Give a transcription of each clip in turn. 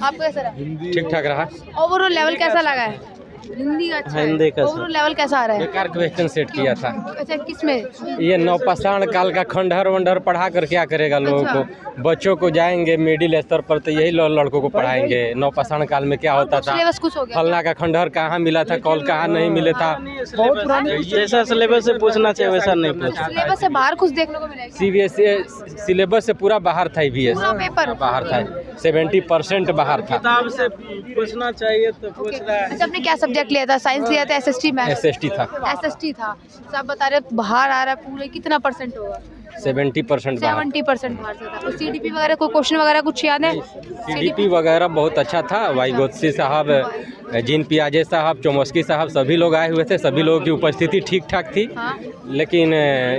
आपको कैसा रहा? ठीक ठाक रहा। ओवरऑल लेवल कैसा लगा है? हिंदी का अच्छा है। ओवरऑल लेवल कैसा आ रहा है? बेकार क्वेश्चन सेट किया था। अच्छा किसमें? ये नौपाषाण काल का खंडहर वंडहर पढ़ा कर क्या करेगा लोगों को। बच्चों को जाएंगे मिडिल स्तर पर तो यही लड़कों को पढ़ाएंगे नौपाषाण काल में क्या होता था, सिलेबस कुछ हो गया? फलना का खंडहर कहाँ मिला था, कौल कहाँ नहीं मिले था। बहुत पुरानी जैसा सिलेबस से पूछना चाहिए वैसा नहीं पूछा। सिलेबस से बाहर कुछ देखने को मिलेगा? CBSE सिलेबस से पूरा बाहर था। पूरा पेपर बाहर था, 70% बाहर था। किताब से पूछना चाहिए तो पूछ रहा है। अच्छा आपने क्या सब्जेक्ट लिया था? साइंस लिया था, SST मैथ? SST था। SST था। सब बता रहे बाहर आ रहा है पूरे, कितना परसेंट होगा? 70% बाहर। 70% बाहर से था। तो CDP वगैरह कोई क्वेश्चन वगैरह कुछ याद है? CDP वगैरह बहुत अच्छा था। वाइगोत्सी साहब, जीन पियाजे साहब, चोमस्की साहब सभी लोग आए हुए थे। सभी लोगों की उपस्थिति ठीक ठाक थी। हाँ? लेकिन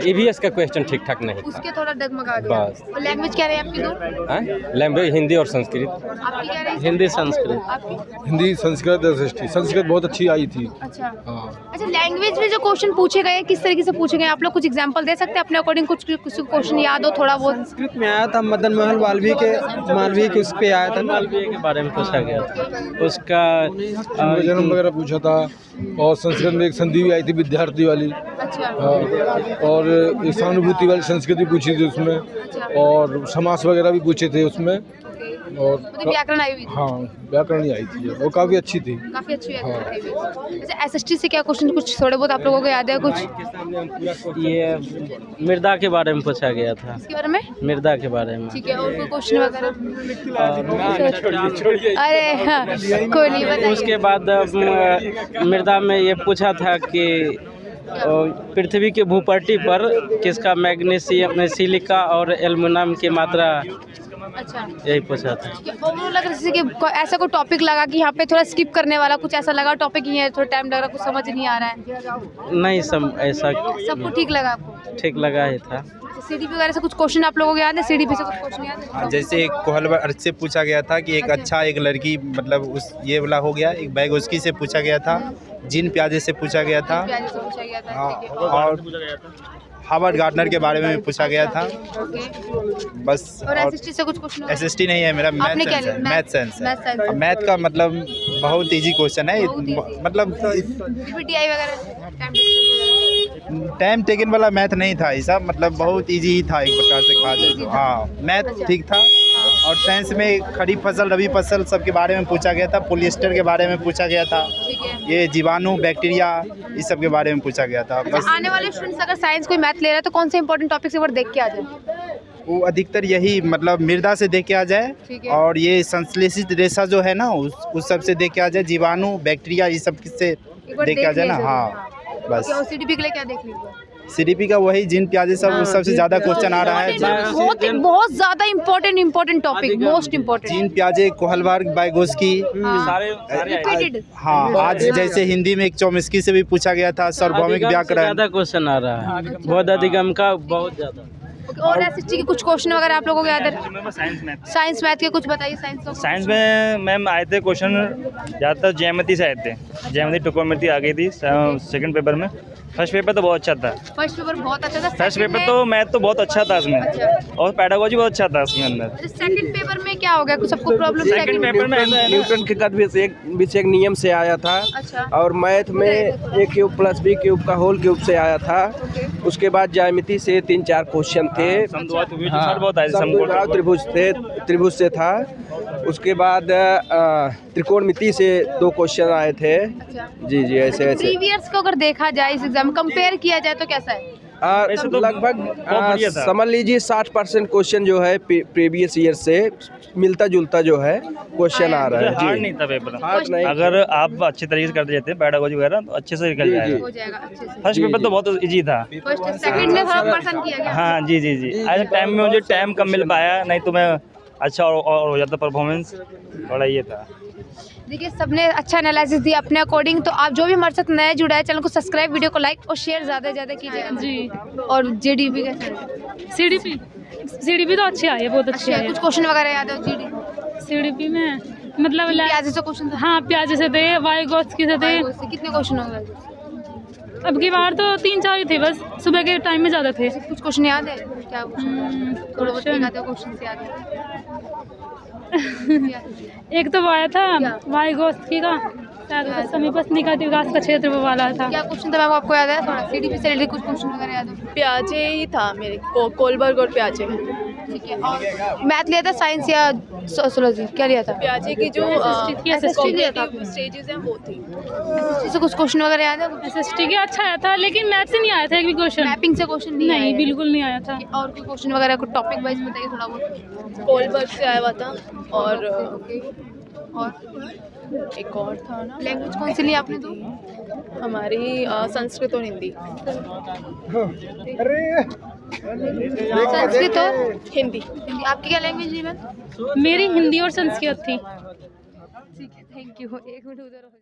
EVS का क्वेश्चन ठीक ठाक नहीं था। उसके थोड़ा डगमगा गया। बस। और लैंग्वेज क्या रही आपकी दो? लैंग्वेज हिंदी और संस्कृत। आपकी क्या रही? हिंदी संस्कृत। आपकी? हिंदी संस्कृत SST। संस्कृत बहुत अच्छी आई थी। अच्छा हाँ। अच्छा लैंग्वेज में जो क्वेश्चन पूछे गए किस तरीके से पूछे गए आप लोग कुछ एग्जांपल दे सकते हैं अपने अकॉर्डिंग? कुछ क्वेश्चन याद हो थोड़ा बहुत? संस्कृत में आया था मदन मोहन मालवीय के उस पे आया था ना, मालवीय के बारे में पूछा गया था। उसका जन्म वगैरह पूछा था। और संस्कृत में एक संधि भी आई थी विद्यार्थी वाली। अच्छा हाँ। और एक सहानुभूति वाली संस्कृत भी पूछी थी उसमें। और समास वगैरह भी पूछे थे उसमें। और व्याकरण आई हुई थी? हाँ व्याकरण ही आई थी, वो काफ़ी अच्छी थी। काफी अच्छी व्याकरण आई हुई। अच्छा SST से क्या क्वेश्चन कुछ थोड़े बहुत आप लोगों को याद है कुछ? ये मृदा के बारे में पूछा गया था। इसके बारे में? मृदा के बारे में। ठीक है और कोई क्वेश्चन वगैरह? अरे हाँ कोई नहीं बताइए। उसके बाद मृदा में ये पूछा था कि पृथ्वी के भूपट्टी पर किसका मैग्नीशियम, सिलिका और एल्युमिनियम की मात्रा, अच्छा यही पूछा था। ओवरऑल अगर जैसे कि ऐसा कोई टॉपिक लगा कि यहाँ पे थोड़ा स्किप करने वाला कुछ ऐसा लगा टॉपिक ही है, थोड़ा टाइम लग रहा, कुछ समझ नहीं आ रहा है? नहीं ऐसा सबको ठीक लगा आपको? ठीक लगा ही था। CDP वगैरह से कुछ क्वेश्चन आप लोगों को याद है? CDP से कुछ क्वेश्चन याद है? जैसे कोहलवर से पूछा गया था कि एक अच्छा एक लड़की, मतलब उस ये वाला हो गया। एक बैगोस्की से पूछा गया था। जीन पियाजे से पूछा गया था। प्याजे से पूछा गया था, हाँ, ठीक है। और हार्वर्ड गार्डनर के बारे में भी पूछा गया था। ओके। बस। और SST से कुछ क्वेश्चन? SST नहीं है मेरा, आपने क्या लिया? मैथ साइंस है। मैथ का मतलब बहुत इजी क्वेश्चन है। मतलब PPTI वगैरह टाइम टेकन वाला मैथ नहीं था ये सब, मतलब बहुत इजी ही था एक प्रकार से कहा जाए तो। हाँ मैथ ठीक था। और साइंस में खरीफ फसल रबी फसल सब के बारे में पूछा गया था। पॉलिएस्टर के बारे में पूछा गया था। ठीक है। ये जीवाणु बैक्टीरिया इस सब के बारे में पूछा गया था। बस आने वाले स्टूडेंट्स अगर साइंस कोई मैथ ले रहा है तो कौन से इंपॉर्टेंट टॉपिक से देख के आ जाए? वो अधिकतर यही मतलब मृदा से देख के आ जाए। ठीक है। और ये संश्लेषित रेशा जो है ना उस सब से देख के आ जाए। जीवाणु बैक्टीरिया ये सब से देख के आ जाए ना। हाँ बस। और CDP के लिए क्या देख लीजिए? CDP का वही जीन पियाजे सब उस सबसे ज़्यादा क्वेश्चन आ रहा है। बहुत ज़्यादा important topic, most important. Jean पियाजे, कोहलबर्ग, वाइगोस्की। रिपीटेड। हाँ आज जैसे हिंदी में एक चोमस्की से भी पूछा गया था सार्वभौमिक व्याकरण। ज़्यादा क्वेश्चन आ रहा है, बहुत अधिगम का बहुत ज़्यादा। और SST के कुछ क्वेश्चन वगैरह आप लोगों को याद है? साइंस मैथ के कुछ बताइए। साइंस में मैम आए थे क्वेश्चन ज़्यादातर ज्यामिति से आए थे। ज्यामिति ट्रिकोणमिति आ गई थी सेकंड पेपर में। फर्स्ट पेपर तो बहुत अच्छा था। फर्स्ट पेपर बहुत अच्छा था। फर्स्ट पेपर तो मैथ तो बहुत अच्छा था उसमें। और पैडागोजी बहुत अच्छा था उसमें अंदर। सेकंड पेपर में क्या हो गया? कुछ सबको प्रॉब्लम? सेकंड पेपर में न्यूटन के गति विषयक नियम से आया था। अच्छा। और मैथ में A³ + B³ का होल क्यूब से आया था। उसके बाद ज्यामिति से 3-4 क्वेश्चन थे। त्रिभुज से था। उसके बाद त्रिकोणमिति से 2 क्वेश्चन आए थे। जी ऐसे प्रीवियस को अगर देखा जाए इस एग्जाम कंपेयर किया जाए तो कैसा है? लगभग समझ लीजिए 60% क्वेश्चन जो है प्रीवियस ईयर से मिलता जुलता जो है क्वेश्चन आ रहा है। हार्ड नहीं था पेपर। हार्ड नहीं। अगर आप अच्छे तरीके से करते जाते हैं पैडागोजी वगैरह तो अच्छे से निकल जाएगा। हो जाएगा अच्छे से। फर्स्ट पेपर तो बहुत इजी था। फर्स्ट सेकंड में थोड़ा परेशान किया गया। हाँ जी आज टाइम में मुझे टाइम कम मिल पाया, नहीं तो मैं अच्छा और हो जाता परफॉर्मेंस। बड़ा ये था। देखिए सबने अच्छा एनालिसिस दिया अपने अकॉर्डिंग। तो आप जो भी हमारे साथ नया जुड़ा है चैनल को सब्सक्राइब, वीडियो को लाइक और शेयर ज़्यादा से ज़्यादा कीजिएगा जी। और JDP का CDP तो अच्छी आई है, बहुत अच्छी है। कुछ क्वेश्चन वगैरह याद है CDP में? मतलब प्याजे से क्वेश्चन? हाँ प्याजे से थे, वाइगोत्स्की से थे। कितने क्वेश्चन हो गए? अब की बार तो 3-4 ही थे बस, सुबह के टाइम में ज़्यादा थे। कुछ क्वेश्चन याद है क्या? थोड़ा बहुत याद है क्वेश्चन याद है? एक तो वो आया था वाइगोत्स्की का समीपस्थली का विकास का क्षेत्र वो वाला था। क्या क्वेश्चन था मैम आपको याद है? थोड़ा सीडीपी से रिलेटेड कुछ क्वेश्चन वगैरह याद हो? प्याजे ही था मेरे को, कोलबर्ग और प्याजे। ठीक है। और मैथ लिया था, साइंस या सोशियोलॉजी क्या लिया था? प्याजे की जो SST लिया था आपने? स्टेजेस हैं वो थी। इससे कुछ क्वेश्चन वगैरह याद है? SST के अच्छा आया था लेकिन मैथ से नहीं आया था एक भी क्वेश्चन। मैपिंग से क्वेश्चन नहीं आया नहीं है? बिल्कुल नहीं आया था। और कोई क्वेश्चन वगैरह कुछ टॉपिक वाइज बताइए थोड़ा बहुत। कोलबर्ग से आया हुआ था और और एक और था ना, लैंग्वेज कौन सी ली आपने? तो हमारी संस्कृत और हिंदी। संस्कृत और हिंदी। हिंदी। आपकी क्या लैंग्वेज थी मैम? मेरी हिंदी और संस्कृत थी। ठीक है, थैंक यू। एक मिनट उधर हो जाओ।